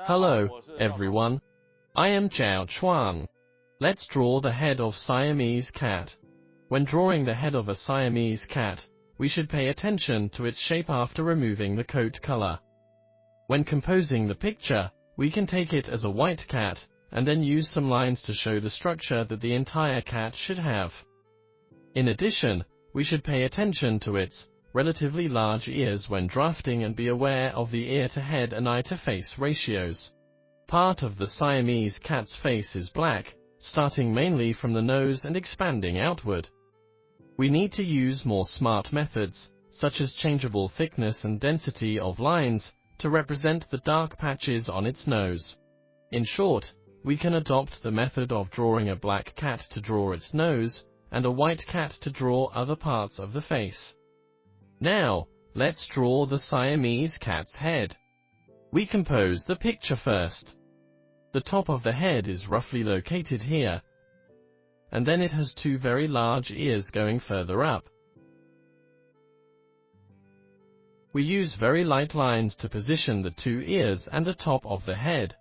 Hello, everyone. I am ZHAO Chuang. Let's draw the head of Siamese cat. When drawing the head of a Siamese cat, we should pay attention to its shape after removing the coat color. When composing the picture, we can take it as a white cat, and then use some lines to show the structure that the entire cat should have. In addition, we should pay attention to its relatively large ears when drafting and be aware of the ear-to-head and eye-to-face ratios. Part of the Siamese cat's face is black, starting mainly from the nose and expanding outward. We need to use more smart methods, such as changeable thickness and density of lines, to represent the dark patches on its nose. In short, we can adopt the method of drawing a black cat to draw its nose, and a white cat to draw other parts of the face. Now, let's draw the Siamese cat's head. We compose the picture first. The top of the head is roughly located here, and then it has two very large ears going further up. We use very light lines to position the two ears and the top of the head.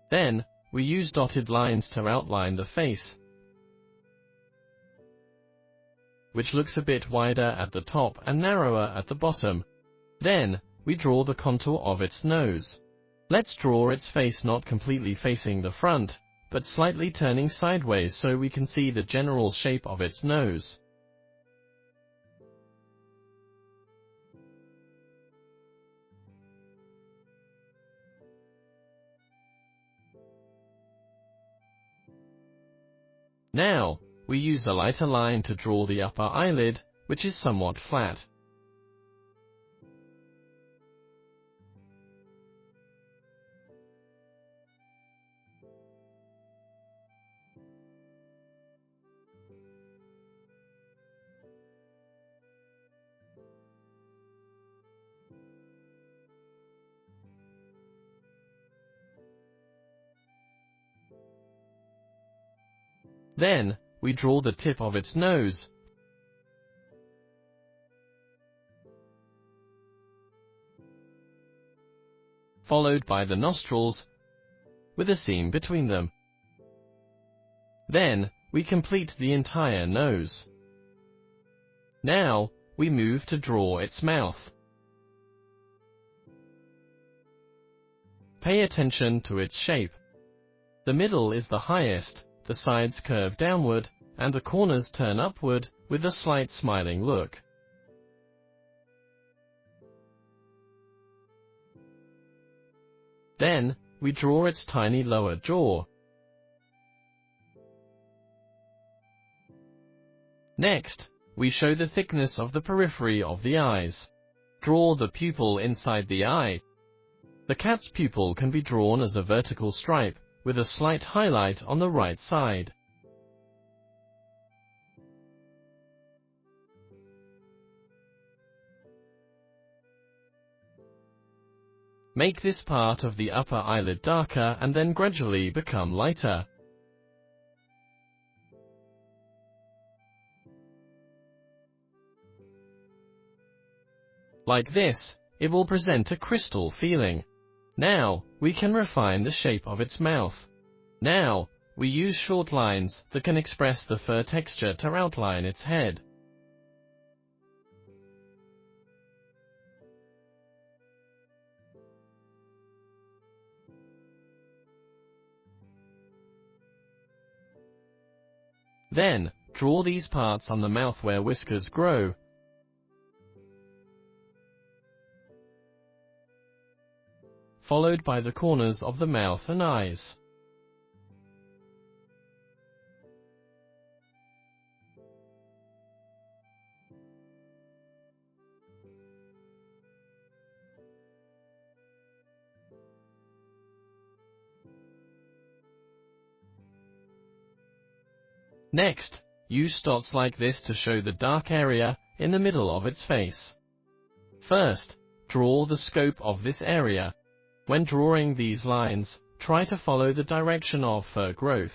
Then, we use dotted lines to outline the face, which looks a bit wider at the top and narrower at the bottom. Then, we draw the contour of its nose. Let's draw its face not completely facing the front, but slightly turning sideways so we can see the general shape of its nose. Now, we use a lighter line to draw the upper eyelid, which is somewhat flat. Then, we draw the tip of its nose. Followed by the nostrils, with a seam between them. Then, we complete the entire nose. Now, we move to draw its mouth. Pay attention to its shape. The middle is the highest, the sides curve downward, and the corners turn upward, with a slight smiling look. Then, we draw its tiny lower jaw. Next, we show the thickness of the periphery of the eyes. Draw the pupil inside the eye. The cat's pupil can be drawn as a vertical stripe, with a slight highlight on the right side. Make this part of the upper eyelid darker and then gradually become lighter. Like this, it will present a crystal feeling. Now, we can refine the shape of its mouth. Now, we use short lines that can express the fur texture to outline its head. Then, draw these parts on the mouth where whiskers grow. Followed by the corners of the mouth and eyes. Next, use dots like this to show the dark area in the middle of its face. First, draw the scope of this area. When drawing these lines, try to follow the direction of fur growth.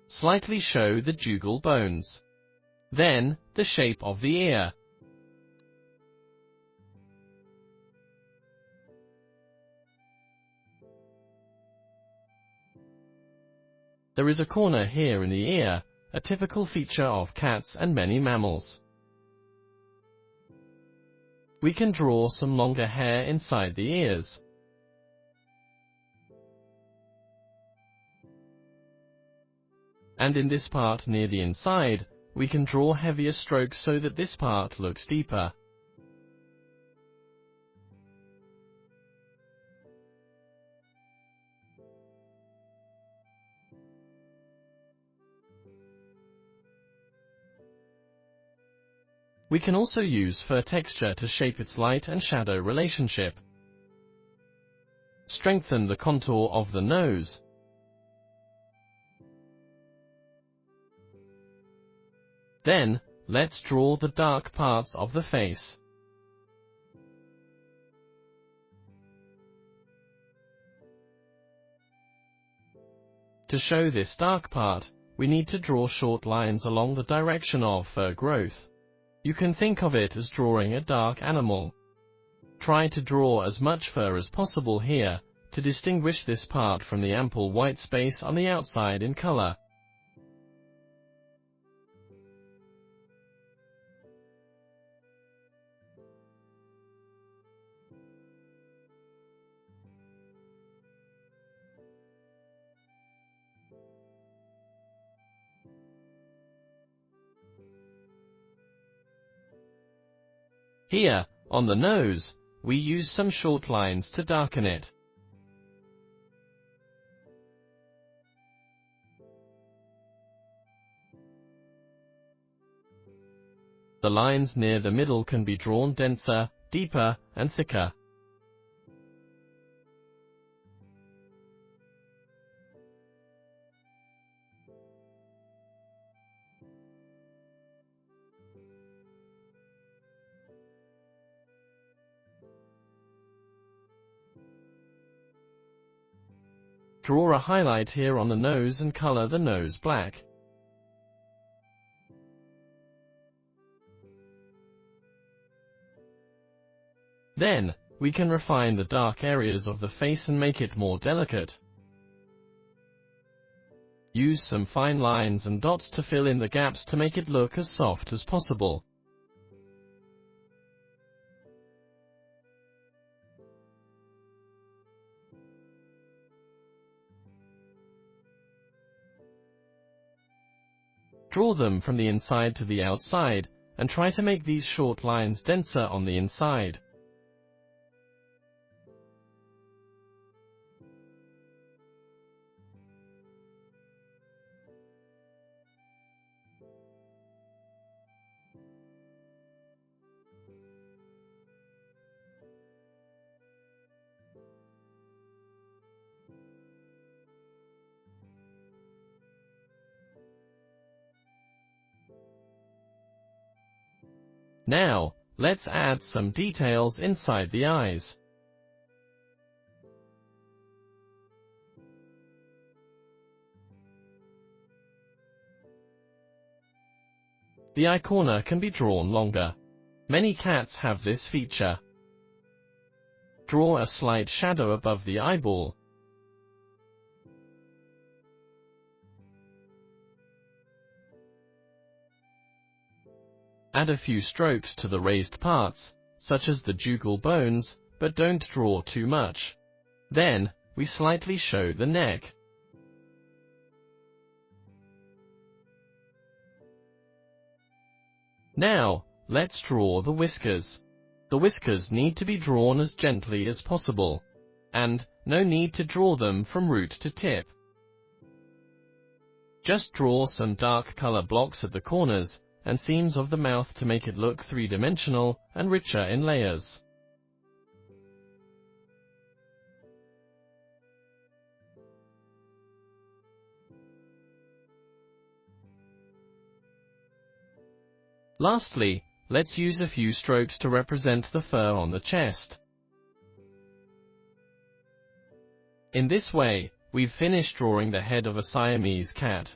Slightly show the jugal bones. Then, the shape of the ear. There is a corner here in the ear, a typical feature of cats and many mammals. We can draw some longer hair inside the ears. And in this part near the inside, we can draw heavier strokes so that this part looks deeper. We can also use fur texture to shape its light and shadow relationship. Strengthen the contour of the nose. Then, let's draw the dark parts of the face. To show this dark part, we need to draw short lines along the direction of fur growth. You can think of it as drawing a dark animal. Try to draw as much fur as possible here, to distinguish this part from the ample white space on the outside in color. Here, on the nose, we use some short lines to darken it. The lines near the middle can be drawn denser, deeper, and thicker. Draw a highlight here on the nose and color the nose black. Then, we can refine the dark areas of the face and make it more delicate. Use some fine lines and dots to fill in the gaps to make it look as soft as possible. Draw them from the inside to the outside, and try to make these short lines denser on the inside. Now, let's add some details inside the eyes. The eye corner can be drawn longer. Many cats have this feature. Draw a slight shadow above the eyeball. Add a few strokes to the raised parts, such as the jugal bones, but don't draw too much. Then, we slightly show the neck. Now, let's draw the whiskers. The whiskers need to be drawn as gently as possible, and no need to draw them from root to tip. Just draw some dark color blocks at the corners and seams of the mouth to make it look three-dimensional and richer in layers. Lastly, let's use a few strokes to represent the fur on the chest. In this way, we've finished drawing the head of a Siamese cat.